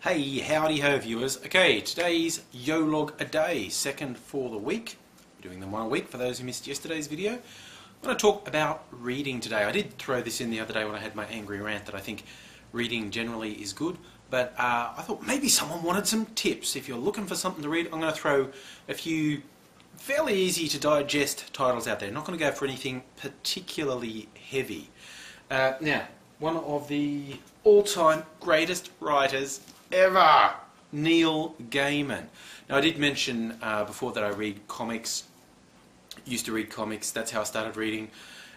Hey, howdy ho viewers. Okay, today's Yolog a day, second for the week. We're doing them one a week for those who missed yesterday's video. I'm going to talk about reading today. I did throw this in the other day when I had my angry rant that I think reading generally is good, but I thought maybe someone wanted some tips. If you're looking for something to read, I'm going to throw a few fairly easy to digest titles out there. Not going to go for anything particularly heavy. Now, one of the all-time greatest writers ever, Neil Gaiman. Now, I did mention before that I read comics, used to read comics, that's how I started reading,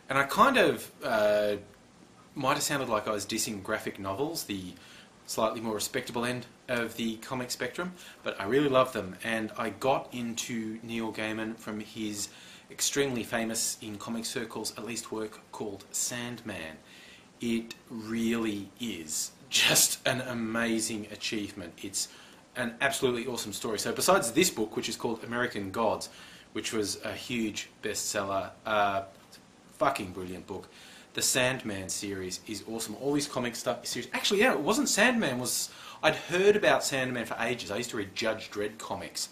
and I kind of might have sounded like I was dissing graphic novels, the slightly more respectable end of the comic spectrum, but I really love them, and I got into Neil Gaiman from his extremely famous, in comic circles at least, work called Sandman. It really is just an amazing achievement. It's an absolutely awesome story. So besides this book, which is called American Gods, which was a huge bestseller, fucking brilliant book, the Sandman series is awesome. All these comic stuff series. Actually, yeah, it wasn't Sandman. I'd heard about Sandman for ages. I used to read Judge Dredd comics,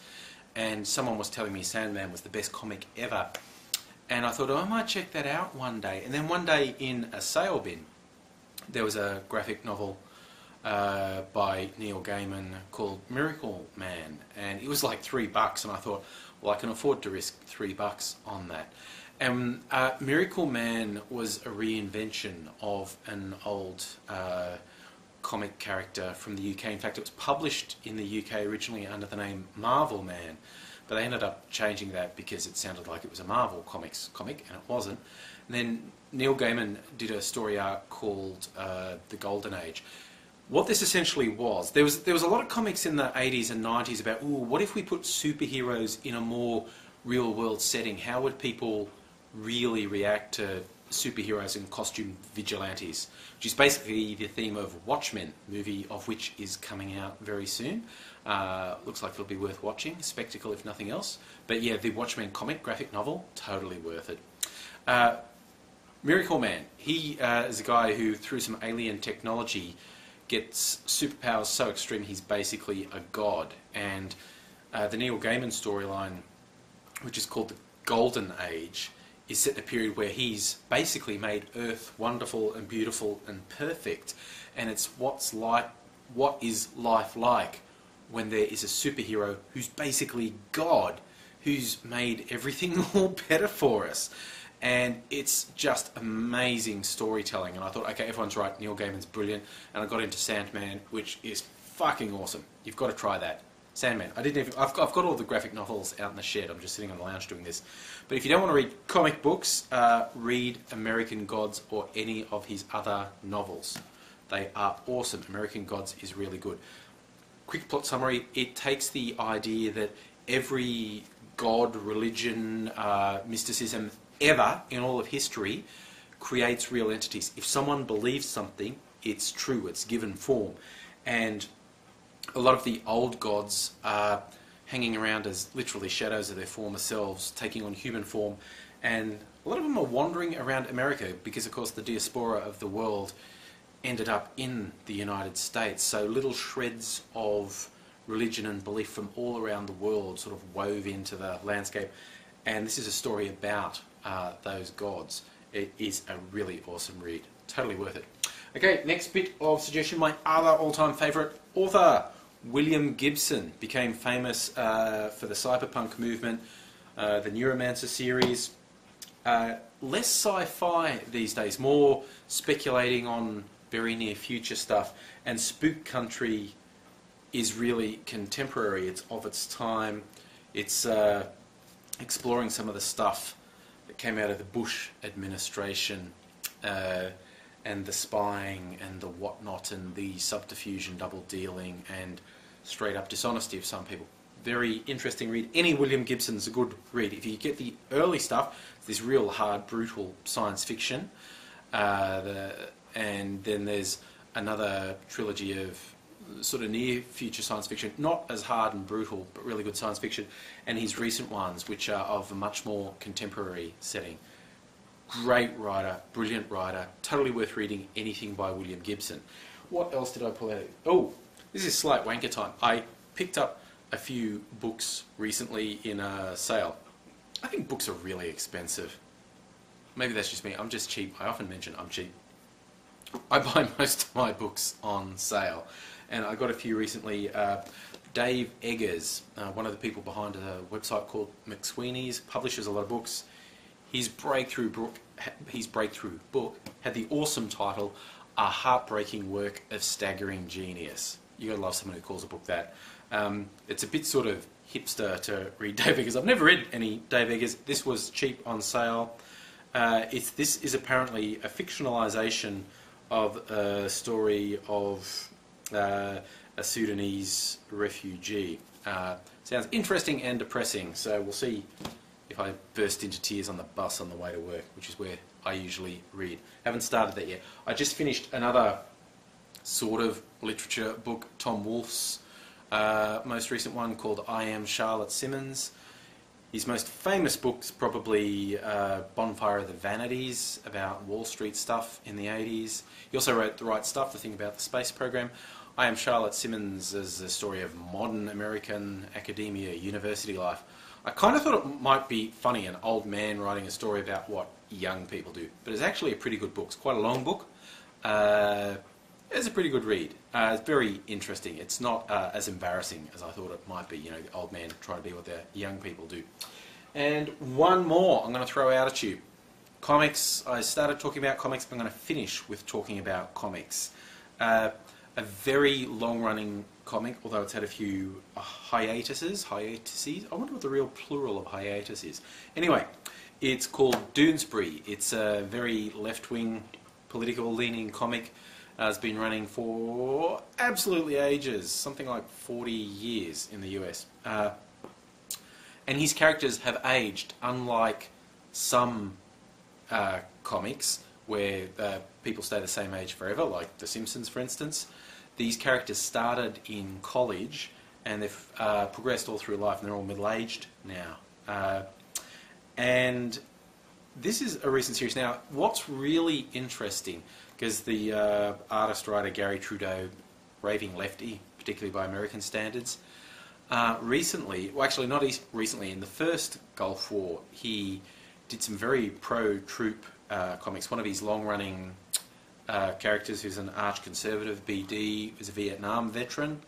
and someone was telling me Sandman was the best comic ever. And I thought, oh, I might check that out one day. And then one day in a sale bin, there was a graphic novel by Neil Gaiman called Miracle Man, and it was like $3, and I thought, well, I can afford to risk $3 on that. And Miracle Man was a reinvention of an old comic character from the UK. In fact, it was published in the UK originally under the name Marvel Man, but they ended up changing that because it sounded like it was a Marvel Comics comic, and it wasn't. And then Neil Gaiman did a story arc called The Golden Age. What this essentially was, there was a lot of comics in the 80s and 90s about, ooh, what if we put superheroes in a more real-world setting? How would people really react to superheroes and costume vigilantes? Which is basically the theme of Watchmen, movie of which is coming out very soon. Looks like it'll be worth watching, spectacle if nothing else. But yeah, the Watchmen comic, graphic novel, totally worth it. Miracle Man, he is a guy who, through some alien technology, gets superpowers so extreme he's basically a god. And the Neil Gaiman storyline, which is called the Golden Age, is set in a period where he's basically made Earth wonderful and beautiful and perfect. And it's what is life like when there is a superhero who's basically God, who's made everything all better for us. And it's just amazing storytelling. And I thought, okay, everyone's right, Neil Gaiman's brilliant. And I got into Sandman, which is fucking awesome. You've got to try that. Sandman. I've got all the graphic novels out in the shed. I'm just sitting on the lounge doing this. But if you don't want to read comic books, read American Gods or any of his other novels. They are awesome. American Gods is really good. Quick plot summary. It takes the idea that every god, religion, mysticism ever in all of history creates real entities. If someone believes something, it's true, it's given form. And a lot of the old gods are hanging around as literally shadows of their former selves, taking on human form, and a lot of them are wandering around America because, of course, the diaspora of the world ended up in the United States, so little shreds of religion and belief from all around the world sort of wove into the landscape. And this is a story about those gods. It is a really awesome read. Totally worth it. Okay, next bit of suggestion. My other all-time favourite author, William Gibson, became famous for the cyberpunk movement, the Neuromancer series. Less sci-fi these days, more speculating on very near future stuff. And Spook Country is really contemporary. It's of its time. It's exploring some of the stuff that came out of the Bush administration, and the spying and the whatnot and the subterfuge and double dealing and straight up dishonesty of some people. Very interesting read. Any William Gibson's a good read. If you get the early stuff, it's this real hard, brutal science fiction, and then there's another trilogy of sort of near future science fiction, not as hard and brutal, but really good science fiction, and his recent ones, which are of a much more contemporary setting. Great writer, brilliant writer, totally worth reading anything by William Gibson. What else did I pull out? Oh, This is slight wanker time. I picked up a few books recently in a sale. I think books are really expensive. Maybe that's just me. I'm just cheap. I often mention I'm cheap. I buy most of my books on sale. And I got a few recently. Dave Eggers, one of the people behind a website called McSweeney's, publishes a lot of books. His breakthrough book had the awesome title, A Heartbreaking Work of Staggering Genius. You gotta love someone who calls a book that. It's a bit sort of hipster to read Dave Eggers. I've never read any Dave Eggers. This was cheap on sale. This is apparently a fictionalisation of a story of a Sudanese refugee. Sounds interesting and depressing, so we'll see if I burst into tears on the bus on the way to work, which is where I usually read. Haven't started that yet. I just finished another sort of literature book, Tom Wolfe's most recent one called I Am Charlotte Simmons. His most famous book's probably Bonfire of the Vanities, about Wall Street stuff in the 80s. He also wrote The Right Stuff, the thing about the space program. I Am Charlotte Simmons is a story of modern American academia, university life. I kind of thought it might be funny, an old man writing a story about what young people do, but it's actually a pretty good book. It's quite a long book. It's a pretty good read. It's very interesting. It's not as embarrassing as I thought it might be, you know, the old man trying to be what the young people do. And one more I'm going to throw out at you. Comics. I started talking about comics, but I'm going to finish with talking about comics. A very long-running comic, although it's had a few hiatuses. I wonder what the real plural of hiatus is. Anyway, it's called Doonesbury. It's a very left-wing, political-leaning comic. It's been running for absolutely ages, something like 40 years in the US. And his characters have aged, unlike some comics where people stay the same age forever, like The Simpsons, for instance. These characters started in college and they've progressed all through life, and they're all middle-aged now. And this is a recent series. Now, what's really interesting, because the artist-writer Gary Trudeau, raving lefty, particularly by American standards, recently, well actually not recently, in the first Gulf War, he did some very pro-troop comics. One of his long-running characters, who's an arch-conservative, BD, is a Vietnam veteran,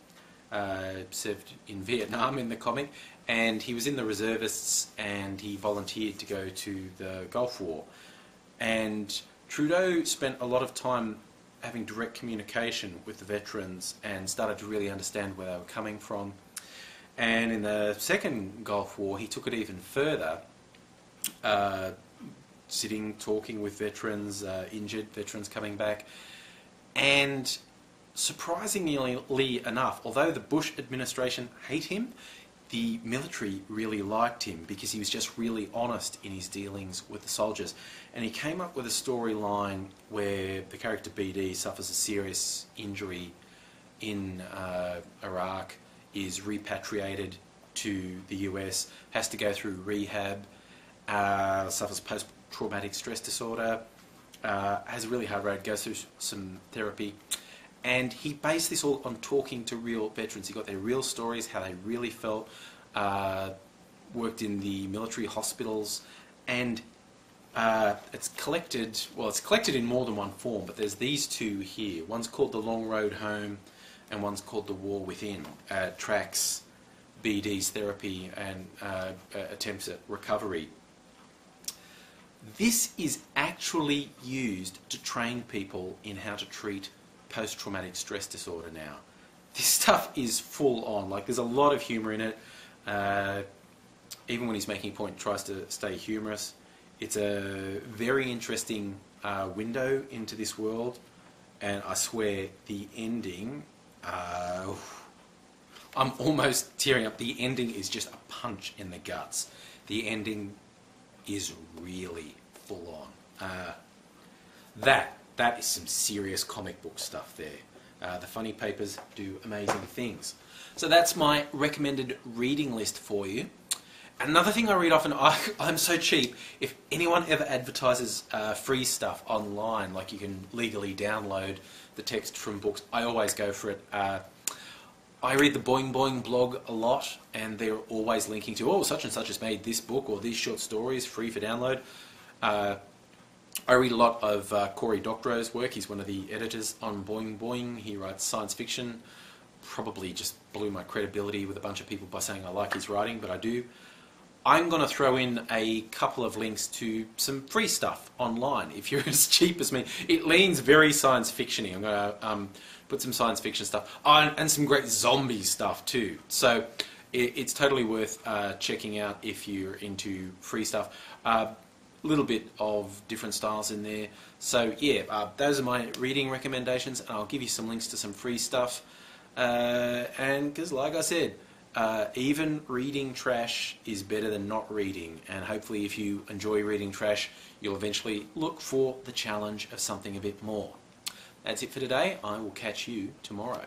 served in Vietnam in the comic, and he was in the reservists and he volunteered to go to the Gulf War. And Trudeau spent a lot of time having direct communication with the veterans and started to really understand where they were coming from. And in the second Gulf War, he took it even further, sitting, talking with veterans, injured veterans coming back. And surprisingly enough, although the Bush administration hate him, the military really liked him because he was just really honest in his dealings with the soldiers. And he came up with a storyline where the character BD suffers a serious injury in Iraq, is repatriated to the US, has to go through rehab, suffers post-traumatic stress disorder, has a really hard road, goes through some therapy. And he based this all on talking to real veterans. He got their real stories, how they really felt, worked in the military hospitals, and it's collected in more than one form, but there's these two here. One's called The Long Road Home, and one's called The War Within. Tracks BD's therapy and attempts at recovery. This is actually used to train people in how to treat post-traumatic stress disorder now. This stuff is full on. Like, there's a lot of humour in it. Even when he's making a point, he tries to stay humorous. It's a very interesting window into this world, and I swear the ending, I'm almost tearing up. The ending is just a punch in the guts. The ending is really full on. That is some serious comic book stuff there. The funny papers do amazing things. So that's my recommended reading list for you. Another thing I read often, I'm so cheap, if anyone ever advertises free stuff online, like you can legally download the text from books, I always go for it. I read the Boing Boing blog a lot, and they're always linking to, oh, such and such has made this book or these short stories free for download. I read a lot of Cory Doctorow's work. He's one of the editors on Boing Boing. He writes science fiction. Probably just blew my credibility with a bunch of people by saying I like his writing, but I do. I'm going to throw in a couple of links to some free stuff online. If you're as cheap as me, it leans very science fiction-y. I'm going to put some science fiction stuff on, and some great zombie stuff too. So it's totally worth checking out if you're into free stuff. Little bit of different styles in there. So yeah, those are my reading recommendations, and I'll give you some links to some free stuff. And because, like I said, even reading trash is better than not reading, and hopefully if you enjoy reading trash, you'll eventually look for the challenge of something a bit more. That's it for today. I will catch you tomorrow.